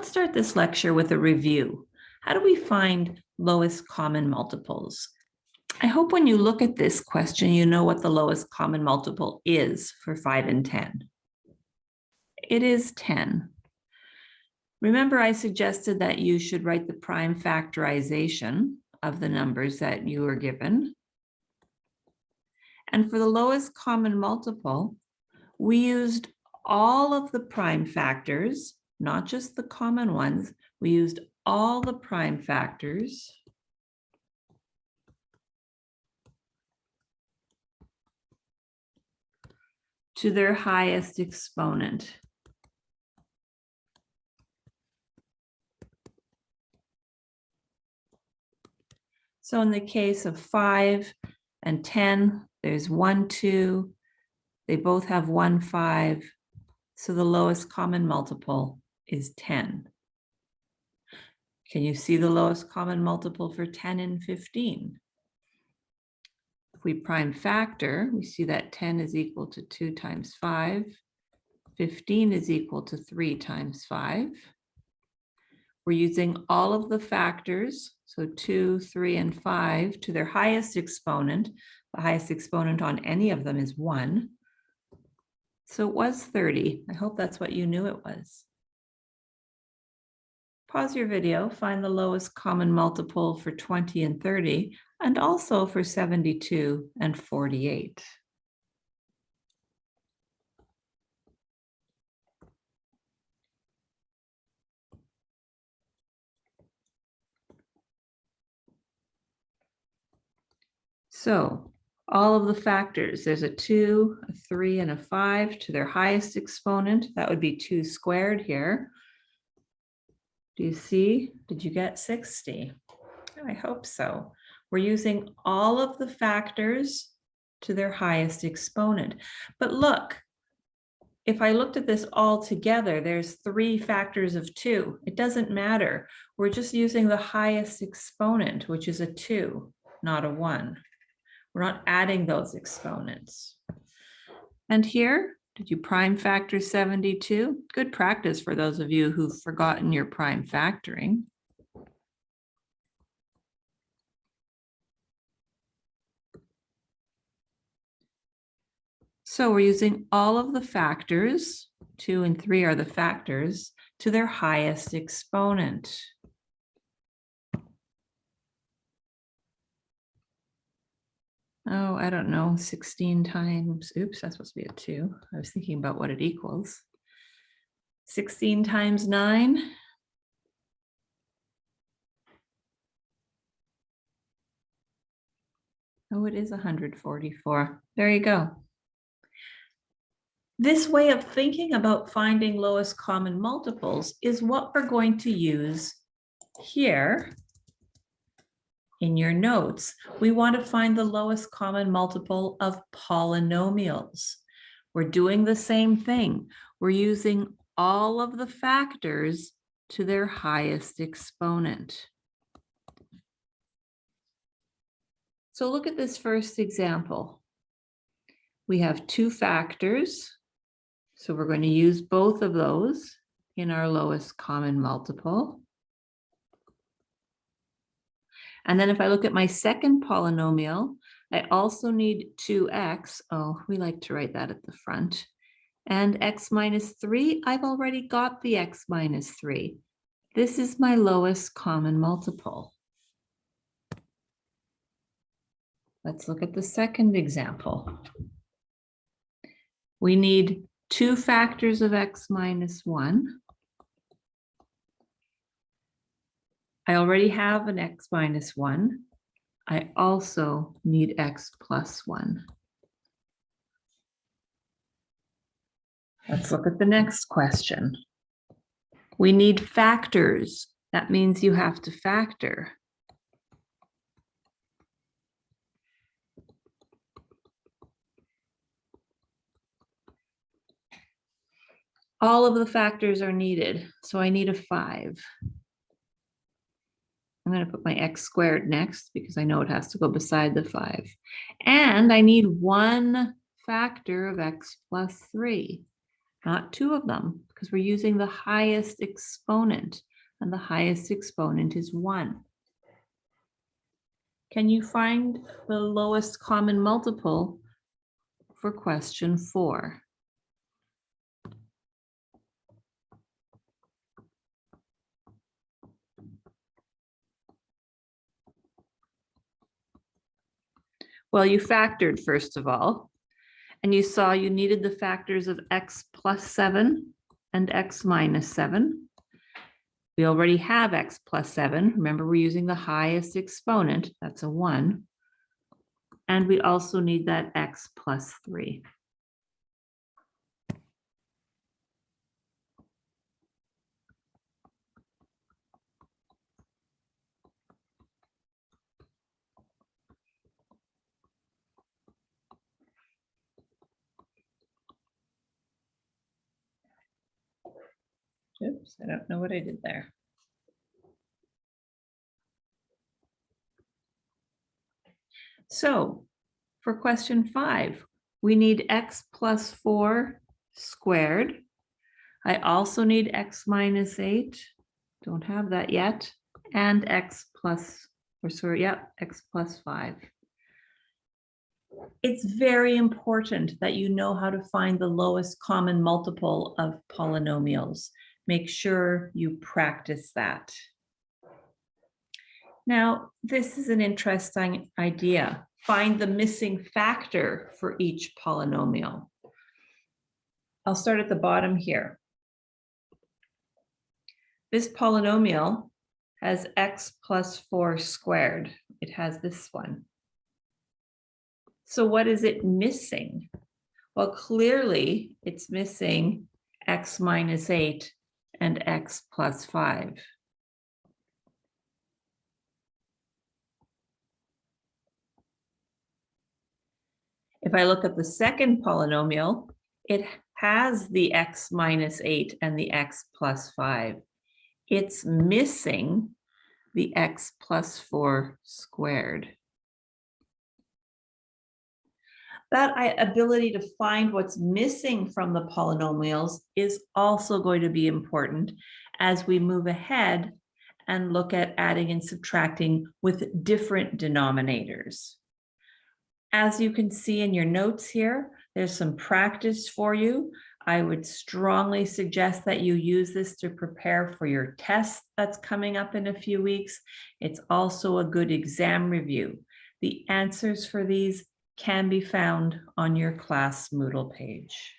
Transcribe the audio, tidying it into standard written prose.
Let's start this lecture with a review. How do we find lowest common multiples? I hope when you look at this question, you know what the lowest common multiple is for 5 and 10. It is 10. Remember, I suggested that you should write the prime factorization of the numbers that you were given. And for the lowest common multiple, we used all of the prime factors, not just the common ones. We used all the prime factors to their highest exponent. So in the case of 5 and 10, there's 1, 2. They both have 1, 5. So the lowest common multiple is 10. Can you see the lowest common multiple for 10 and 15? If we prime factor, we see that 10 is equal to 2 times 5. 15 is equal to 3 times 5. We're using all of the factors, so 2, 3, and 5, to their highest exponent. The highest exponent on any of them is 1. So it was 30. I hope that's what you knew it was. Pause your video, find the lowest common multiple for 20 and 30, and also for 72 and 48. So all of the factors, there's a 2, a 3, and a 5 to their highest exponent. That would be 2 squared here. Do you see? Did you get 60? I hope so. We're using all of the factors to their highest exponent. But look, if I looked at this all together, there's 3 factors of 2. It doesn't matter. We're just using the highest exponent, which is a 2, not a 1. We're not adding those exponents. And here, did you prime factor 72? Good practice for those of you who've forgotten your prime factoring. So we're using all of the factors, 2 and 3 are the factors, to their highest exponent. Oh, I don't know, 16 times, oops, that's supposed to be a 2. I was thinking about what it equals. 16 times 9. Oh, it is 144. There you go. This way of thinking about finding lowest common multiples is what we're going to use here in your notes. We want to find the lowest common multiple of polynomials. We're doing the same thing. We're using all of the factors to their highest exponent. So look at this first example. We have 2 factors. So we're going to use both of those in our lowest common multiple. And then if I look at my second polynomial, I also need 2x. Oh, we like to write that at the front. And x minus 3, I've already got the x minus 3. This is my lowest common multiple. Let's look at the second example. We need 2 factors of x minus 1. I already have an x minus 1. I also need x plus 1. Let's look at the next question. We need factors. That means you have to factor. All of the factors are needed, so I need a 5. I'm going to put my x squared next because I know it has to go beside the 5. And I need 1 factor of x plus 3, not 2 of them, because we're using the highest exponent, and the highest exponent is 1. Can you find the lowest common multiple for question 4? Well, you factored first of all, and you saw you needed the factors of x plus 7 and x minus 7. We already have x plus 7. Remember, we're using the highest exponent. That's a 1. And we also need that x plus 3. Oops, I don't know what I did there. So for question 5, we need x plus 4 squared. I also need x minus 8. Don't have that yet. And x plus 5. It's very important that you know how to find the lowest common multiple of polynomials. Make sure you practice that. Now, this is an interesting idea. Find the missing factor for each polynomial. I'll start at the bottom here. This polynomial has x plus 4 squared. It has this one. So what is it missing? Well, clearly it's missing x minus 8 and x plus 5. If I look at the second polynomial, it has the x minus 8 and the x plus 5. It's missing the x plus 4 squared. That ability to find what's missing from the polynomials is also going to be important as we move ahead and look at adding and subtracting with different denominators. As you can see in your notes here, there's some practice for you. I would strongly suggest that you use this to prepare for your test that's coming up in a few weeks. It's also a good exam review. The answers for these can be found on your class Moodle page.